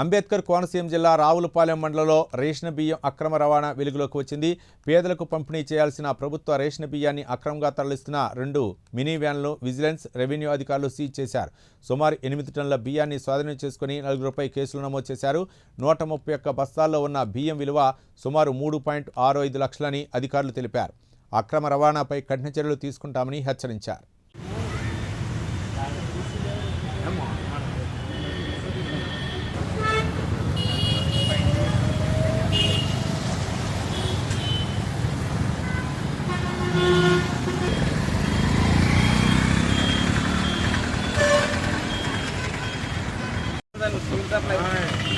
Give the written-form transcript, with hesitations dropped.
అంబేద్కర్ కోనసీమ జిల్లా రావులపాలెం మండలంలో రేషన్ బియ్యం అక్రమ రవాణా వెలుగులోకి వచ్చింది. పేదలకు పంపిణీ చేయాల్సిన ప్రభుత్వ రేషన్ బియ్యాన్ని అక్రమంగా తరలిస్తున్న 2 మినీ వ్యాన్లను విజిలెన్స్, రెవెన్యూ అధికారులు సీజ్ చేశారు. సుమారు 8 టన్నుల బియ్యాన్ని స్వాధీనం చేసుకుని 4గురిపై కేసులు నమోదు చేశారు. 131 బస్తాల్లో ఉన్న బియ్యం విలువ సుమారు 3.65 లక్షలని అధికారులు తెలిపారు. అక్రమ రవాణాపై కఠిన చర్యలు తీసుకుంటామని హెచ్చరించారు. सुविधा